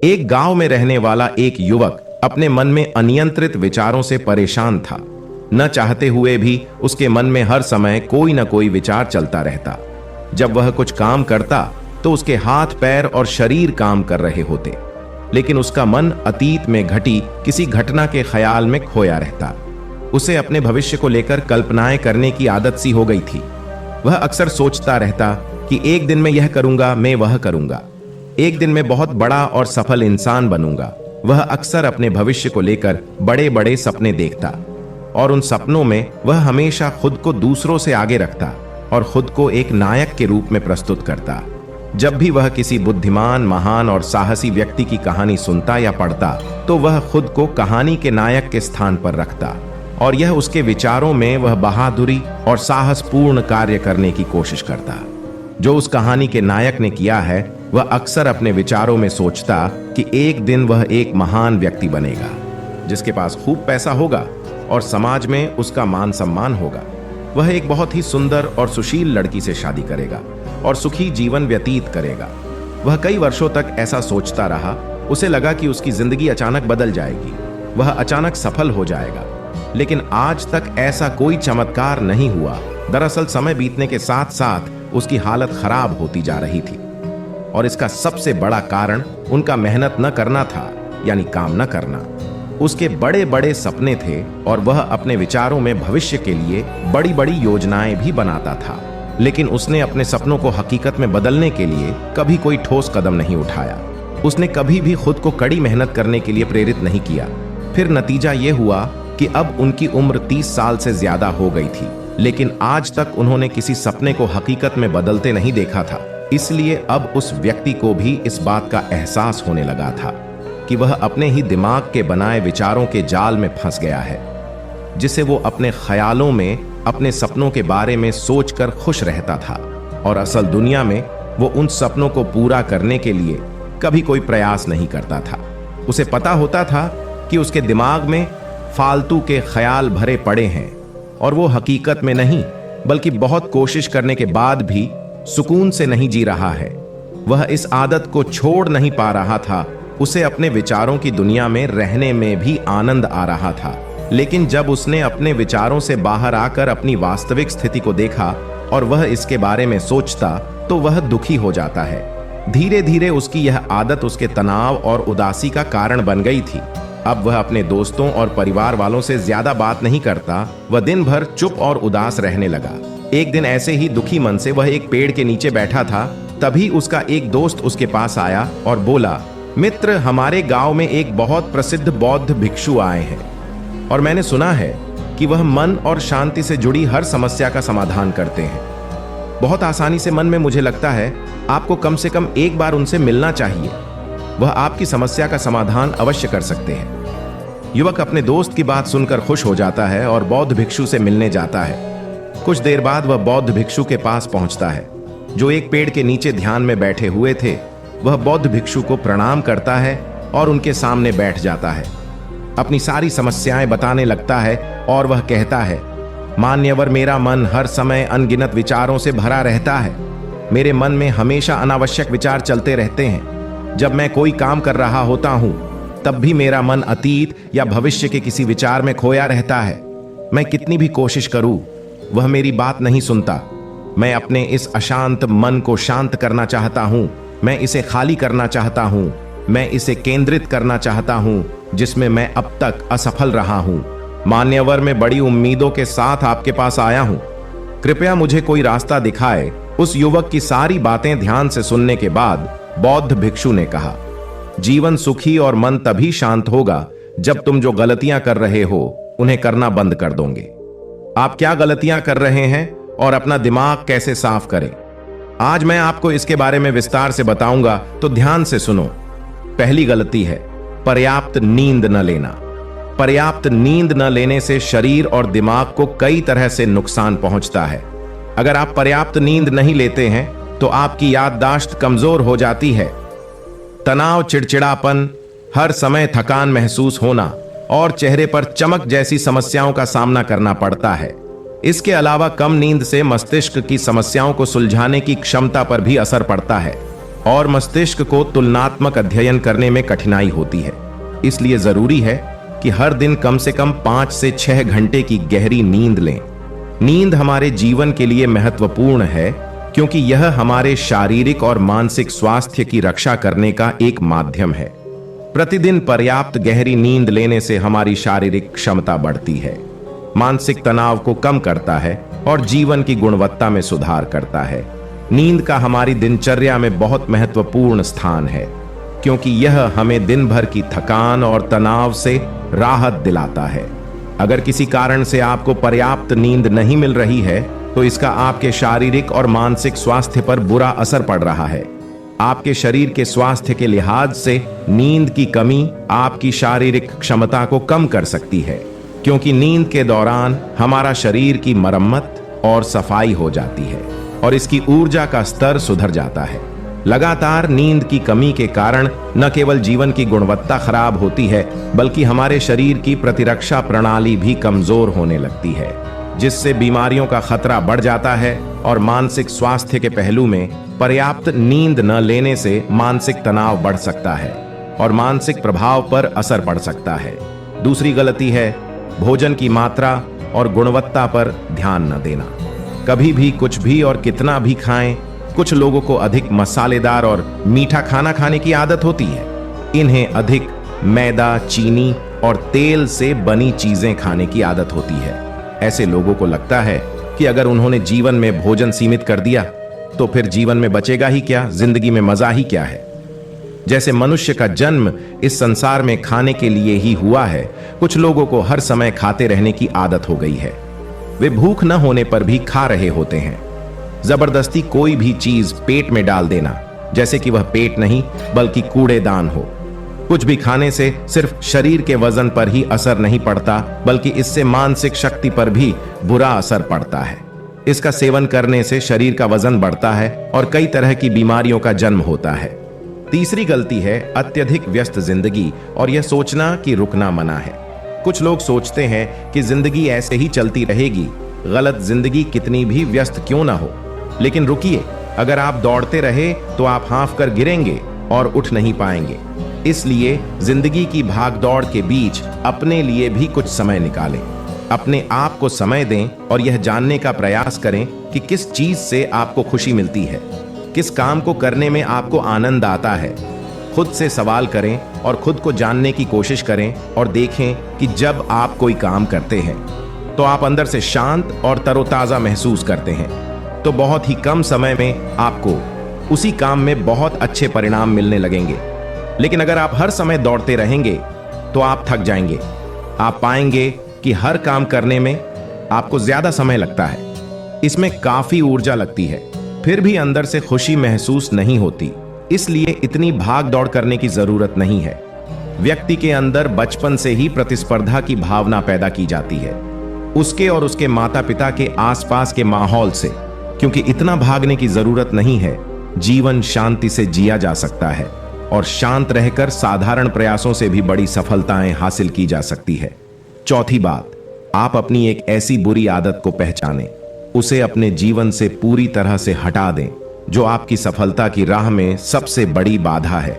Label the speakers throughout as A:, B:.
A: एक गांव में रहने वाला एक युवक अपने मन में अनियंत्रित विचारों से परेशान था। न चाहते हुए भी उसके मन में हर समय कोई न कोई विचार चलता रहता। जब वह कुछ काम करता तो उसके हाथ पैर और शरीर काम कर रहे होते, लेकिन उसका मन अतीत में घटी किसी घटना के ख्याल में खोया रहता। उसे अपने भविष्य को लेकर कल्पनाएं करने की आदत सी हो गई थी। वह अक्सर सोचता रहता कि एक दिन मैं यह करूंगा, मैं वह करूंगा, एक दिन मैं बहुत बड़ा और सफल इंसान बनूंगा। वह अक्सर अपने भविष्य को लेकर बड़े बड़े सपने देखता और उन सपनों में वह हमेशा खुद को दूसरों से आगे रखता और खुद को एक नायक के रूप में प्रस्तुत करता। जब भी वह किसी बुद्धिमान, महान और साहसी व्यक्ति की कहानी सुनता या पढ़ता तो वह खुद को कहानी के नायक के स्थान पर रखता और यह उसके विचारों में वह बहादुरी और साहसपूर्ण कार्य करने की कोशिश करता। जो उस कहानी के नायक ने किया है वह अक्सर अपने विचारों में सोचता कि एक दिन वह एक महान व्यक्ति बनेगा, जिसके पास खूब पैसा होगा और समाज में उसका मान सम्मान होगा। वह एक बहुत ही सुंदर और सुशील लड़की से शादी करेगा और सुखी जीवन व्यतीत करेगा। वह कई वर्षों तक ऐसा सोचता रहा। उसे लगा कि उसकी जिंदगी अचानक बदल जाएगी, वह अचानक सफल हो जाएगा, लेकिन आज तक ऐसा कोई चमत्कार नहीं हुआ। दरअसल समय बीतने के साथ साथ उसकी हालत खराब होती जा रही थी और इसका सबसे बड़ा कारण उनका मेहनत न करना था, यानी काम न करना। उसके बड़े बड़े सपने थे और वह अपने विचारों में भविष्य के लिए बड़ी बड़ी योजनाएं भी बनाता था, लेकिन उसने अपने सपनों को हकीकत में बदलने के लिए कभी कोई ठोस कदम नहीं उठाया। उसने कभी भी खुद को कड़ी मेहनत करने के लिए प्रेरित नहीं किया। फिर नतीजा यह हुआ कि अब उनकी उम्र 30 साल से ज्यादा हो गई थी, लेकिन आज तक उन्होंने किसी सपने को हकीकत में बदलते नहीं देखा था। इसलिए अब उस व्यक्ति को भी इस बात का एहसास होने लगा था कि वह अपने ही दिमाग के बनाए विचारों के जाल में फंस गया है, जिसे वो अपने ख्यालों में अपने सपनों के बारे में सोचकर खुश रहता था और असल दुनिया में वो उन सपनों को पूरा करने के लिए कभी कोई प्रयास नहीं करता था। उसे पता होता था कि उसके दिमाग में फालतू के ख्याल भरे पड़े हैं और वो हकीकत में नहीं बल्कि बहुत कोशिश करने के बाद भी सुकून से नहीं जी रहा है। वह इस आदत को छोड़ नहीं पा रहा था। उसे अपने विचारों की दुनिया में रहने में भी आनंद आ रहा था, लेकिन जब उसने अपने विचारों से बाहर आकर अपनी वास्तविक स्थिति को देखा और वह इसके बारे में सोचता तो वह दुखी हो जाता है। धीरे धीरे उसकी यह आदत उसके तनाव और उदासी का कारण बन गई थी। अब वह अपने दोस्तों और परिवार वालों से ज्यादा बात नहीं करता। वह दिन भर चुप और उदास रहने लगा। एक दिन ऐसे ही दुखी मन से वह एक पेड़ के नीचे बैठा था। तभी उसका एक दोस्त उसके पास आया और बोला, मित्र, हमारे गांव में एक बहुत प्रसिद्ध बौद्ध भिक्षु आए हैं और मैंने सुना है कि वह मन और शांति से जुड़ी हर समस्या का समाधान करते हैं। बहुत आसानी से। मन में मुझे लगता है आपको कम से कम एक बार उनसे मिलना चाहिए। वह आपकी समस्या का समाधान अवश्य कर सकते हैं। युवक अपने दोस्त की बात सुनकर खुश हो जाता है और बौद्ध भिक्षु से मिलने जाता है। कुछ देर बाद वह बौद्ध भिक्षु के पास पहुंचता है, जो एक पेड़ के नीचे ध्यान में बैठे हुए थे। वह बौद्ध भिक्षु को प्रणाम करता है और उनके सामने बैठ जाता है। अपनी सारी समस्याएं बताने लगता है और वह कहता है, मान्यवर, मेरा मन हर समय अनगिनत विचारों से भरा रहता है। मेरे मन में हमेशा अनावश्यक विचार चलते रहते हैं। जब मैं कोई काम कर रहा होता हूं तब भी मेरा मन अतीत या भविष्य के किसी विचार में खोया रहता है। मैं कितनी भी कोशिश करूं वह मेरी बात नहीं सुनता। मैं अपने इस अशांत मन को शांत करना चाहता हूं। मैं इसे खाली करना चाहता हूं। मैं इसे केंद्रित करना चाहता हूं, जिसमें मैं अब तक असफल रहा हूं। मान्यवर, मैं बड़ी उम्मीदों के साथ आपके पास आया हूं। कृपया मुझे कोई रास्ता दिखाए। उस युवक की सारी बातें ध्यान से सुनने के बाद बौद्ध भिक्षु ने कहा, जीवन सुखी और मन तभी शांत होगा जब तुम जो गलतियां कर रहे हो उन्हें करना बंद कर दोगे। आप क्या गलतियां कर रहे हैं और अपना दिमाग कैसे साफ करें, आज मैं आपको इसके बारे में विस्तार से बताऊंगा, तो ध्यान से सुनो। पहली गलती है पर्याप्त नींद न लेना। पर्याप्त नींद न लेने से शरीर और दिमाग को कई तरह से नुकसान पहुंचता है। अगर आप पर्याप्त नींद नहीं लेते हैं तो आपकी याददाश्त कमजोर हो जाती है। तनाव, चिड़चिड़ापन, हर समय थकान महसूस होना और चेहरे पर चमक जैसी समस्याओं का सामना करना पड़ता है। इसके अलावा कम नींद से मस्तिष्क की समस्याओं को सुलझाने की क्षमता पर भी असर पड़ता है। और मस्तिष्क को तुलनात्मक अध्ययन करने में कठिनाई होती है। इसलिए जरूरी है कि हर दिन कम से कम 5 से 6 घंटे की गहरी नींद लें। नींद हमारे जीवन के लिए महत्वपूर्ण है क्योंकि यह हमारे शारीरिक और मानसिक स्वास्थ्य की रक्षा करने का एक माध्यम है। प्रतिदिन पर्याप्त गहरी नींद लेने से हमारी शारीरिक क्षमता बढ़ती है, मानसिक तनाव को कम करता है और जीवन की गुणवत्ता में सुधार करता है। नींद का हमारी दिनचर्या में बहुत महत्वपूर्ण स्थान है क्योंकि यह हमें दिन भर की थकान और तनाव से राहत दिलाता है। अगर किसी कारण से आपको पर्याप्त नींद नहीं मिल रही है तो इसका आपके शारीरिक और मानसिक स्वास्थ्य पर बुरा असर पड़ रहा है। आपके शरीर के स्वास्थ्य के लिहाज से नींद की कमी आपकी शारीरिक क्षमता को कम कर सकती है क्योंकि नींद के दौरान हमारा शरीर की मरम्मत और सफाई हो जाती है और इसकी ऊर्जा का स्तर सुधर जाता है। लगातार नींद की कमी के कारण न केवल जीवन की गुणवत्ता खराब होती है बल्कि हमारे शरीर की प्रतिरक्षा प्रणाली भी कमजोर होने लगती है, जिससे बीमारियों का खतरा बढ़ जाता है। और मानसिक स्वास्थ्य के पहलू में पर्याप्त नींद न लेने से मानसिक तनाव बढ़ सकता है और मानसिक प्रभाव पर असर पड़ सकता है। दूसरी गलती है भोजन की मात्रा और गुणवत्ता पर ध्यान न देना। कभी भी कुछ भी और कितना भी खाएं। कुछ लोगों को अधिक मसालेदार और मीठा खाना खाने की आदत होती है। इन्हें अधिक मैदा, चीनी और तेल से बनी चीजें खाने की आदत होती है। ऐसे लोगों को लगता है कि अगर उन्होंने जीवन में भोजन सीमित कर दिया तो फिर जीवन में बचेगा ही क्या, जिंदगी में मजा ही क्या है। जैसे मनुष्य का जन्म इस संसार में खाने के लिए ही हुआ है, कुछ लोगों को हर समय खाते रहने की आदत हो गई है। वे भूख न होने पर भी खा रहे होते हैं। जबरदस्ती कोई भी चीज पेट में डाल देना जैसे कि वह पेट नहीं बल्कि कूड़ेदान हो। कुछ भी खाने से सिर्फ शरीर के वजन पर ही असर नहीं पड़ता बल्कि इससे मानसिक शक्ति पर भी बुरा असर पड़ता है। इसका सेवन करने से शरीर का वजन बढ़ता है और कई तरह की बीमारियों का जन्म होता है। तीसरी गलती है अत्यधिक व्यस्त जिंदगी और यह सोचना कि रुकना मना है। कुछ लोग सोचते हैं कि जिंदगी ऐसे ही चलती रहेगी। गलत। जिंदगी कितनी भी व्यस्त क्यों ना हो, लेकिन रुकिए, अगर आप दौड़ते रहे तो आप हाँफ कर गिरेंगे और उठ नहीं पाएंगे। इसलिए जिंदगी की भागदौड़ के बीच अपने लिए भी कुछ समय निकालें। अपने आप को समय दें और यह जानने का प्रयास करें कि किस चीज से आपको खुशी मिलती है, किस काम को करने में आपको आनंद आता है। खुद से सवाल करें और खुद को जानने की कोशिश करें और देखें कि जब आप कोई काम करते हैं तो आप अंदर से शांत और तरोताजा महसूस करते हैं तो बहुत ही कम समय में आपको उसी काम में बहुत अच्छे परिणाम मिलने लगेंगे। लेकिन अगर आप हर समय दौड़ते रहेंगे तो आप थक जाएंगे। आप पाएंगे कि हर काम करने में आपको ज्यादा समय लगता है, इसमें काफी ऊर्जा लगती है, फिर भी अंदर से खुशी महसूस नहीं होती। इसलिए इतनी भाग दौड़ करने की जरूरत नहीं है। व्यक्ति के अंदर बचपन से ही प्रतिस्पर्धा की भावना पैदा की जाती है, उसके और उसके माता पिता के आसपास के माहौल से। क्योंकि इतना भागने की जरूरत नहीं है, जीवन शांति से जिया जा सकता है और शांत रहकर साधारण प्रयासों से भी बड़ी सफलताएं हासिल की जा सकती है। चौथी बात, आप अपनी एक ऐसी बुरी आदत को पहचानें, उसे अपने जीवन से पूरी तरह से हटा दें जो आपकी सफलता की राह में सबसे बड़ी बाधा है।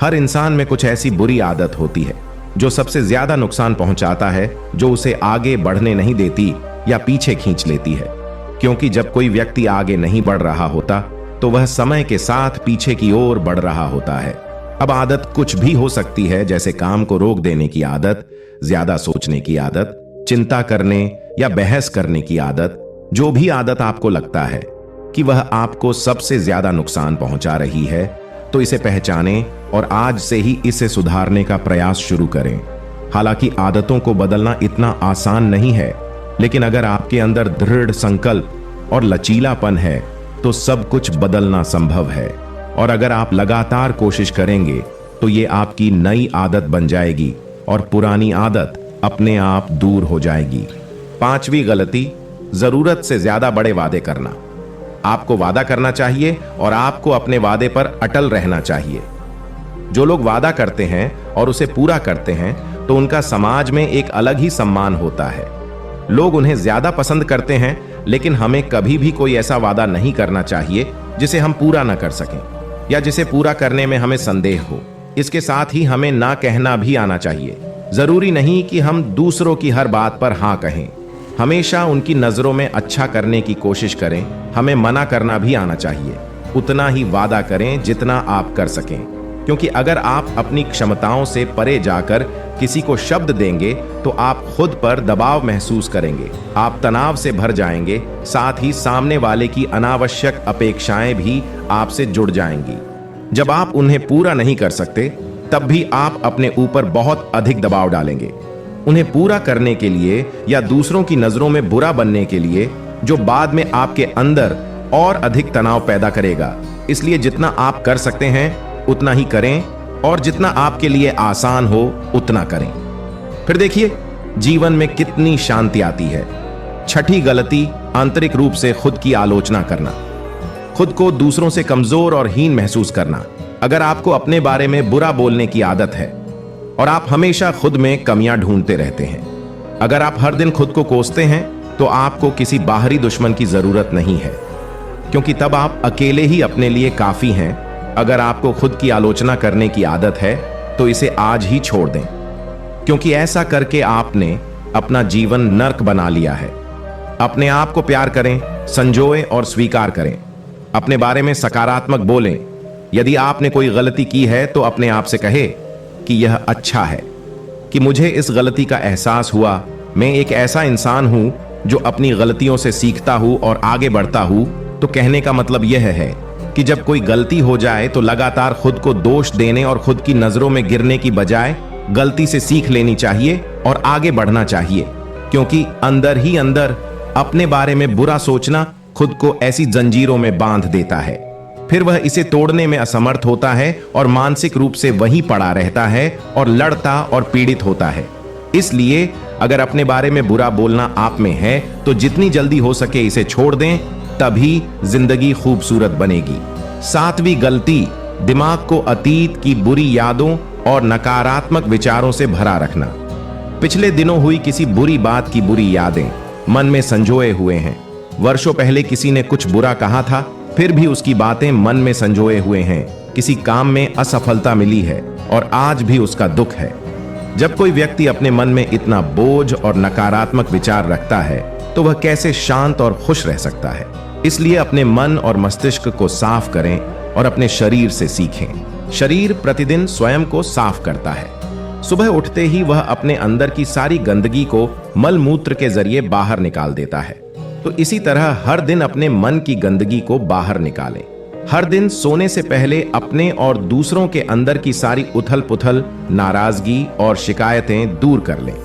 A: हर इंसान में कुछ ऐसी बुरी आदत होती है जो सबसे ज्यादा नुकसान पहुंचाता है, जो उसे आगे बढ़ने नहीं देती या पीछे खींच लेती है। क्योंकि जब कोई व्यक्ति आगे नहीं बढ़ रहा होता तो वह समय के साथ पीछे की ओर बढ़ रहा होता है। अब आदत कुछ भी हो सकती है, जैसे काम को रोक देने की आदत, ज्यादा सोचने की आदत, चिंता करने या बहस करने की आदत। जो भी आदत आपको लगता है कि वह आपको सबसे ज्यादा नुकसान पहुंचा रही है तो इसे पहचानें और आज से ही इसे सुधारने का प्रयास शुरू करें। हालांकि आदतों को बदलना इतना आसान नहीं है, लेकिन अगर आपके अंदर दृढ़ संकल्प और लचीलापन है तो सब कुछ बदलना संभव है। और अगर आप लगातार कोशिश करेंगे तो ये आपकी नई आदत बन जाएगी और पुरानी आदत अपने आप दूर हो जाएगी। पांचवी गलती, जरूरत से ज्यादा बड़े वादे करना। आपको वादा करना चाहिए और आपको अपने वादे पर अटल रहना चाहिए। जो लोग वादा करते हैं और उसे पूरा करते हैं तो उनका समाज में एक अलग ही सम्मान होता है। लोग उन्हें ज्यादा पसंद करते हैं, लेकिन हमें कभी भी कोई ऐसा वादा नहीं करना चाहिए जिसे हम पूरा ना कर सकें। या जिसे पूरा करने में हमें संदेह हो। इसके साथ ही हमें ना कहना भी आना चाहिए। जरूरी नहीं कि हम दूसरों की हर बात पर हाँ कहें। हमेशा उनकी नजरों में अच्छा करने की कोशिश करें। हमें मना करना भी आना चाहिए। उतना ही वादा करें जितना आप कर सकें, क्योंकि अगर आप अपनी क्षमताओं से परे जाकर किसी को शब्द देंगे तो आप खुद पर दबाव महसूस करेंगे, आप तनाव से भर जाएंगे, साथ ही सामने वाले की अनावश्यक अपेक्षाएं भी आपसे जुड़ जाएंगी। जब आप उन्हें पूरा नहीं कर सकते तब भी आप अपने ऊपर बहुत अधिक दबाव डालेंगे, उन्हें पूरा करने के लिए या दूसरों की नजरों में बुरा बनने के लिए, जो बाद में आपके अंदर और अधिक तनाव पैदा करेगा। इसलिए जितना आप कर सकते हैं उतना ही करें और जितना आपके लिए आसान हो उतना करें। फिर देखिए जीवन में कितनी शांति आती है। छठी गलती, आंतरिक रूप से खुद की आलोचना करना, खुद को दूसरों से कमजोर और हीन महसूस करना। अगर आपको अपने बारे में बुरा बोलने की आदत है और आप हमेशा खुद में कमियां ढूंढते रहते हैं, अगर आप हर दिन खुद को कोसते हैं, तो आपको किसी बाहरी दुश्मन की जरूरत नहीं है, क्योंकि तब आप अकेले ही अपने लिए काफी हैं। अगर आपको खुद की आलोचना करने की आदत है तो इसे आज ही छोड़ दें, क्योंकि ऐसा करके आपने अपना जीवन नर्क बना लिया है। अपने आप को प्यार करें, संजोएं और स्वीकार करें। अपने बारे में सकारात्मक बोलें। यदि आपने कोई गलती की है तो अपने आप से कहे कि यह अच्छा है कि मुझे इस गलती का एहसास हुआ। मैं एक ऐसा इंसान हूं जो अपनी गलतियों से सीखता हूं और आगे बढ़ता हूं। तो कहने का मतलब यह है कि जब कोई गलती हो जाए तो लगातार खुद को दोष देने और खुद की नजरों में गिरने की बजाय गलती से सीख लेनी चाहिए और आगे बढ़ना चाहिए, क्योंकि अंदर ही अंदर अपने बारे में बुरा सोचना खुद को ऐसी जंजीरों में बांध देता है। फिर वह इसे तोड़ने में असमर्थ होता है और मानसिक रूप से वहीं पड़ा रहता है और लड़ता और पीड़ित होता है। इसलिए अगर अपने बारे में बुरा बोलना आप में है तो जितनी जल्दी हो सके इसे छोड़ दें, तभी जिंदगी खूबसूरत बनेगी। सातवीं गलती, दिमाग को अतीत की बुरी यादों और नकारात्मक विचारों से भरा रखना। पिछले दिनों हुई किसी बुरी बात की बुरी यादें मन में संजोए हुए हैं। वर्षों पहले किसी ने कुछ बुरा कहा था, फिर भी उसकी बातें मन में संजोए हुए हैं। किसी काम में असफलता मिली है और आज भी उसका दुख है। जब कोई व्यक्ति अपने मन में इतना बोझ और नकारात्मक विचार रखता है तो वह कैसे शांत और खुश रह सकता है। इसलिए अपने मन और मस्तिष्क को साफ करें और अपने शरीर से सीखें। शरीर प्रतिदिन स्वयं को साफ करता है। सुबह उठते ही वह अपने अंदर की सारी गंदगी को मल मूत्र के जरिए बाहर निकाल देता है। तो इसी तरह हर दिन अपने मन की गंदगी को बाहर निकालें। हर दिन सोने से पहले अपने और दूसरों के अंदर की सारी उथल पुथल, नाराजगी और शिकायतें दूर कर लें।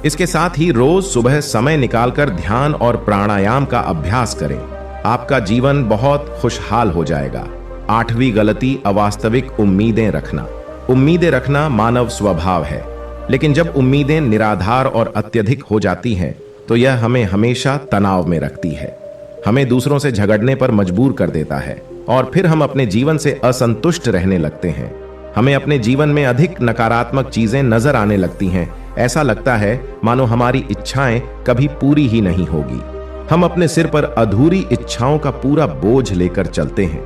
A: इसके साथ ही रोज सुबह समय निकालकर ध्यान और प्राणायाम का अभ्यास करें। आपका जीवन बहुत खुशहाल हो जाएगा। आठवीं गलती, अवास्तविक उम्मीदें रखना। उम्मीदें रखना मानव स्वभाव है, लेकिन जब उम्मीदें निराधार और अत्यधिक हो जाती हैं तो यह हमें हमेशा तनाव में रखती है, हमें दूसरों से झगड़ने पर मजबूर कर देता है और फिर हम अपने जीवन से असंतुष्ट रहने लगते हैं। हमें अपने जीवन में अधिक नकारात्मक चीजें नजर आने लगती हैं। ऐसा लगता है मानो हमारी इच्छाएं कभी पूरी ही नहीं होगी। हम अपने सिर पर अधूरी इच्छाओं का पूरा बोझ लेकर चलते हैं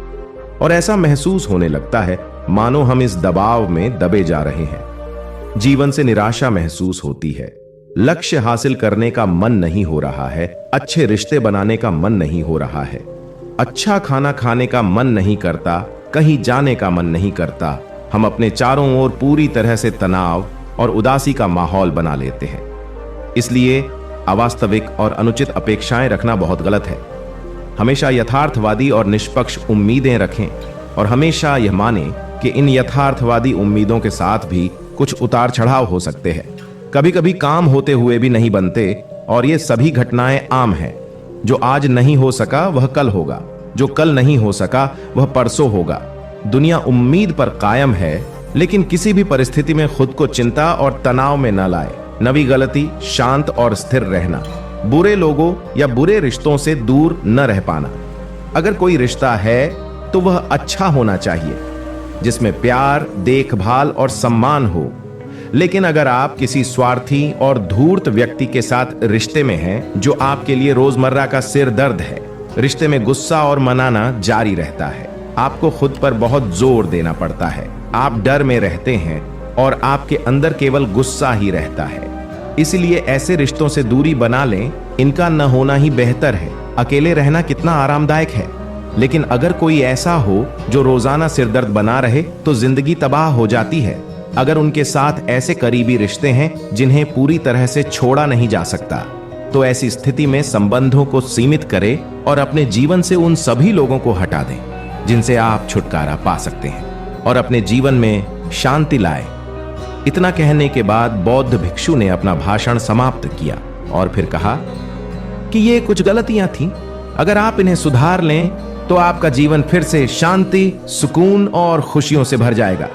A: और ऐसा महसूस होने लगता है मानो हम इस दबाव में दबे जा रहे हैं। जीवन से निराशा महसूस होती है। लक्ष्य हासिल करने का मन नहीं हो रहा है। अच्छे रिश्ते बनाने का मन नहीं हो रहा है। अच्छा खाना खाने का मन नहीं करता। कहीं जाने का मन नहीं करता। हम अपने चारों ओर पूरी तरह से तनाव और उदासी का माहौल बना लेते हैं। इसलिए अवास्तविक और अनुचित अपेक्षाएं रखना बहुत गलत है। हमेशा यथार्थवादी और निष्पक्ष उम्मीदें रखें और हमेशा यह माने कि इन यथार्थवादी उम्मीदों के साथ भी कुछ उतार चढ़ाव हो सकते हैं। कभी कभी काम होते हुए भी नहीं बनते और ये सभी घटनाएं आम हैं। जो आज नहीं हो सका वह कल होगा, जो कल नहीं हो सका वह परसों होगा। दुनिया उम्मीद पर कायम है, लेकिन किसी भी परिस्थिति में खुद को चिंता और तनाव में न लाए। नवी गलती, शांत और स्थिर रहना। बुरे लोगों या बुरे रिश्तों से दूर न रह पाना। अगर कोई रिश्ता है तो वह अच्छा होना चाहिए, जिसमें प्यार, देखभाल और सम्मान हो। लेकिन अगर आप किसी स्वार्थी और धूर्त व्यक्ति के साथ रिश्ते में हैं, जो आपके लिए रोजमर्रा का सिर दर्द है, रिश्ते में गुस्सा और मनाना जारी रहता है, आपको खुद पर बहुत जोर देना पड़ता है। आप डर में रहते हैं और आपके अंदर केवल गुस्सा ही रहता है। इसलिए ऐसे रिश्तों से दूरी बना लें, इनका न होना ही बेहतर है। अकेले रहना कितना आरामदायक है, लेकिन अगर कोई ऐसा हो जो रोजाना सिरदर्द बना रहे तो जिंदगी तबाह हो जाती है। अगर उनके साथ ऐसे करीबी रिश्ते हैं जिन्हें पूरी तरह से छोड़ा नहीं जा सकता, तो ऐसी स्थिति में संबंधों को सीमित करें और अपने जीवन से उन सभी लोगों को हटा दें जिनसे आप छुटकारा पा सकते हैं और अपने जीवन में शांति लाएं। इतना कहने के बाद बौद्ध भिक्षु ने अपना भाषण समाप्त किया और फिर कहा कि ये कुछ गलतियां थीं। अगर आप इन्हें सुधार लें तो आपका जीवन फिर से शांति, सुकून और खुशियों से भर जाएगा।